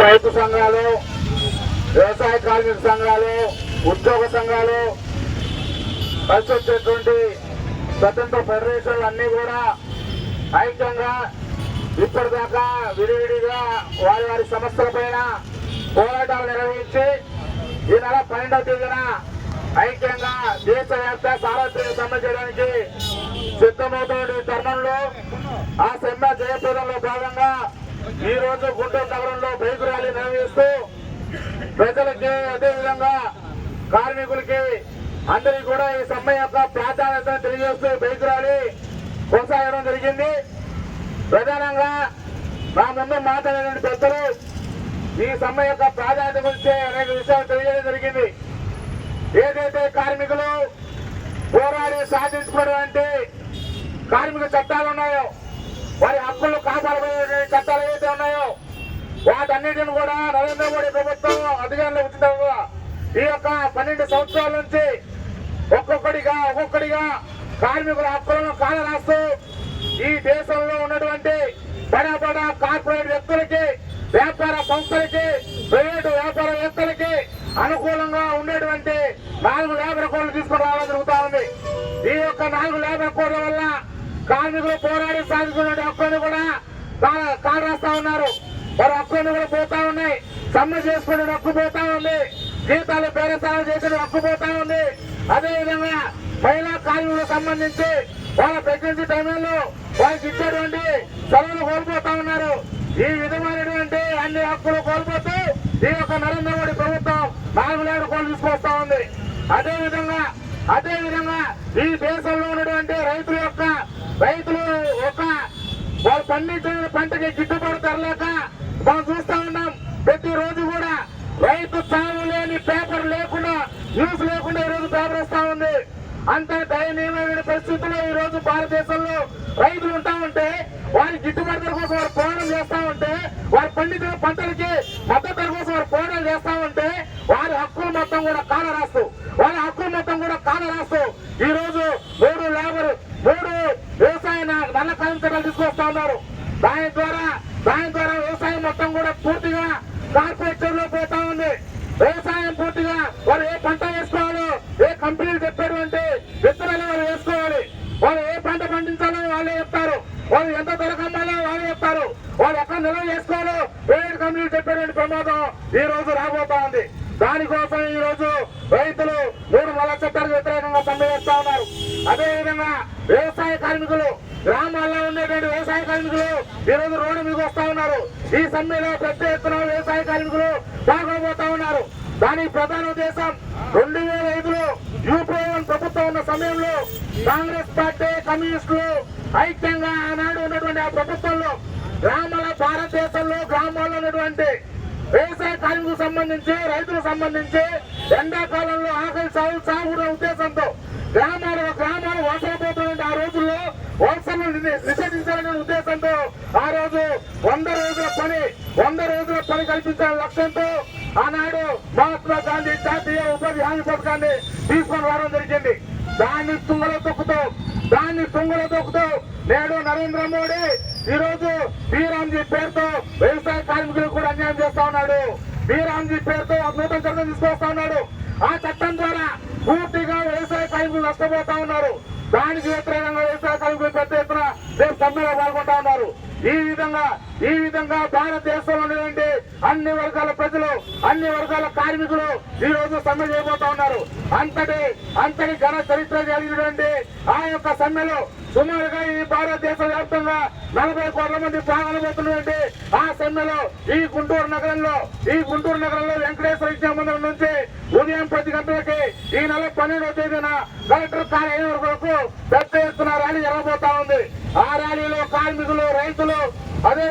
రైతు సంఘాలు, వ్యవసాయ కార్మిక సంఘాలు, ఉద్యోగ సంఘాలు, కలిసి వచ్చేటువంటి స్వతంత్ర ఫెడరేషన్లు అన్ని కూడా ఐక్యంగా ఇప్పటిదాకా విడివిడిగా వారి వారి సమస్యల పైన పోరాటాలు నిర్వహించి ఈ నెల 12వ తేదీన ఐక్యంగా దేశవ్యాప్త సార్వత్రిక సమ్మె చేయడానికి సిద్ధమవుతున్న తరుణంలో ఆ సమ్మె జయప్రదంలో భాగంగా ఈ రోజు గుంటూరు నగరంలో బైక్ ర్యాలీ నిర్వహిస్తూ ప్రజలకి అదేవిధంగా కార్మికులకి అందరికీ కూడా ఈ సమ్మె యొక్క ప్రాధాన్యతను తెలియజేస్తూ బైక్ ర్యాలీ కొనసాగడం జరిగింది. ప్రధానంగా నా ముందు మాట్లాడిన పెద్దలు ఈ సమ్మె యొక్క ప్రాధాన్యత గురించి అనేక విషయాలు తెలియజేయడం జరిగింది. ఏదైతే కార్మికులు పోరాడి సాధించుకున్నటువంటి కార్మిక చట్టాలు ఉన్నాయో, వారి హక్కులు కాపాడబోయే చట్టాలు ఏవైతే ఉన్నాయో వాటన్నిటిని కూడా నరేంద్ర మోడీ ప్రభుత్వం అధికారంలో వచ్చిన తర్వాత ఈ యొక్క 12 సంవత్సరాల నుంచి ఒక్కొక్కడిగా కార్మికుల హక్కులను కాలరాస్తూ ఈ దేశంలో ఉన్నటువంటి బడా కార్పొరేట్ వ్యక్తులకి, వ్యాపార సంస్థలకి, ప్రైవేటు వ్యాపారవేత్తలకి అనుకూలంగా ఉండేటువంటి 4 లేబర్ కోడ్లు తీసుకుని రావడం జరుగుతూ ఉంది. ఈ యొక్క 4 లేబర్ కోడ్ల వల్ల కార్మికులు పోరాడి సాధించుకునే హక్కులను కూడా కాలరాస్తా ఉన్నారు. వారి హక్కులను కూడా పోతా ఉన్నాయి. సమ్మె చేసుకునే హక్కు పోతా ఉంది. జీతాలు బేరసాలు చేసిన హక్కు పోతా ఉంది. అదేవిధంగా మహిళా కార్మికులకు సంబంధించి వాళ్ళ ప్రెగ్నెన్సీ టైంలో వాళ్ళకి ఇచ్చేటువంటి సెలవులు కోల్పోతా ఉన్నారు. ఈ విధమైనటువంటి అన్ని హక్కులు కోల్పోతూ ఈ యొక్క నరేంద్ర మోడీ ప్రభుత్వం 4 లేబర్ కోడ్లు తీసుకొస్తా ఉంది. అదేవిధంగా ఈ దేశంలో ఉన్నటువంటి రైతులు వాళ్ళు పండించిన పంటకి గిట్టుబాటు ధరలేక మనం చూస్తా ఉన్నాం. ప్రతిరోజు కూడా రైతు చావు లేని పేపర్ లేకుండా, న్యూస్ లేకుండా ఈ రోజు పేపర్ వస్తా ఉంది. అంత దయనీయమైన పరిస్థితుల్లో ఈ రోజు భారతదేశంలో రైతులు ఉంటా ఉంటే, వారి గిట్టుబాటు ధర కోసం వారు పోరాటం చేస్తా ఉంటే, వారు పండించిన పంటలకి మద్దతు ధర కోసం వారు పోరాటం చేస్తా ఉంటే, వారి హక్కులు మొత్తం కూడా కాలరాస్తూ ఈ రోజు 3 వ్యవసాయ నల్ల కాలం చట్టాలు తీసుకొస్తా ఉన్నారు. దాని ద్వారా వ్యవసాయం మొత్తం కూడా పూర్తిగా కార్పొరేట్ లో పోతా ఉంది. వ్యవసాయం పూర్తిగా వారు ఏ పంట వేసుకోవాలో, ఏ కంపెనీలు చెప్పేటువంటి విత్తనాలు వారు వేసుకోవాలి. వాళ్ళు ఏ పంట పండించాలో వాళ్ళే చెప్తారు. వాళ్ళు ఎంత ధరకు అమ్మాలో వాళ్ళే చెప్తారు. వాళ్ళు ఎక్కడ నిల్వ చేసుకోవాలో ప్రైవేట్ కంపెనీలు చెప్పేటువంటి ప్రమాదం ఈ రోజు రాబోతా ఉంది. దానికోసం ఈ రోజు రైతులు 3 నల్ల చట్టాలకు వ్యతిరేకంగా సమ్మె చేస్తా ఉన్నారు. అదేవిధంగా వ్యవసాయ కార్మికులు, గ్రామాల్లో ఉండేటువంటి వ్యవసాయ కార్మికులు ఈ రోజు రోడ్డు మీకు వస్తా ఉన్నారు. ఈ సమ్మెలో పెద్ద ఎత్తున వ్యవసాయ కార్మికులు పాల్గొబోతా ఉన్నారు. దానికి ప్రధాన ఉద్దేశం 2005లో యూపీఏ ప్రభుత్వం ఉన్న సమయంలో కాంగ్రెస్ పార్టీ, కమ్యూనిస్టులు ఐక్యంగా ఆనాడు ఉన్నటువంటి ఆ ప్రభుత్వంలో భారతదేశంలో గ్రామాల్లో ఉన్నటువంటి వ్యవసాయ కార్మికులకు సంబంధించి, రైతులకు సంబంధించి ఎండాకాలంలో ఆకలి సాగుకునే ఉద్దేశంతో గ్రామాలు వలసపోతున్న ఆ రోజుల్లో వలసలను నిషేధించాలనే ఉద్దేశంతో ఆ రోజు 100 రోజుల పని కల్పించాలనే లక్ష్యంతో ఆనాడు మహాత్మా గాంధీ జాతీయ ఉపాధి హామీ పథకాన్ని తీసుకొని రావడం జరిగింది. దాన్ని తుంగలో తొక్కుతూ నేడు నరేంద్ర మోడీ ఈ రోజు బీరాంజీ పేరుతో వ్యవసాయ కార్మికులకు కూడా అన్యాయం చేస్తా ఉన్నాడు. బీరాంజీ పేరుతో నూతన చట్టం తీసుకొస్తా ఉన్నాడు. ఆ చట్టం ద్వారా పూర్తిగా వ్యవసాయ కార్మికులు నష్టపోతా ఉన్నారు. దానికి వ్యతిరేకంగా వ్యవసాయ కార్మికులు పెద్ద ఎత్తున రేపు సమ్మెలో పాల్గొంటా ఉన్నారు. ఈ విధంగా భారతదేశంలో ఉన్నటువంటి అన్ని వర్గాల ప్రజలు, అన్ని వర్గాల కార్మికులు ఈ రోజు సమ్మె చేయబోతా ఉన్నారు. అంతటి ఘన చరిత్ర కలిగినటువంటి ఆ యొక్క సమ్మెలో సుమారుగా ఈ భారతదేశ వ్యాప్తంగా 40 కోట్ల మంది పాల్గొనబోతున్నటువంటి ఆ సమ్మెలో ఈ గుంటూరు నగరంలో వెంకటేశ్వర విద్యా మందిరం నుంచి ఉదయం 10 గంటలకి ఈ నెల 12వ తేదీన కలెక్టర్ కార్యాలయం వరకు పెద్ద ఎత్తున ర్యాలీ జరగబోతా ఉంది. ఆ ర్యాలీలో కార్మికులు, రైతులు అదే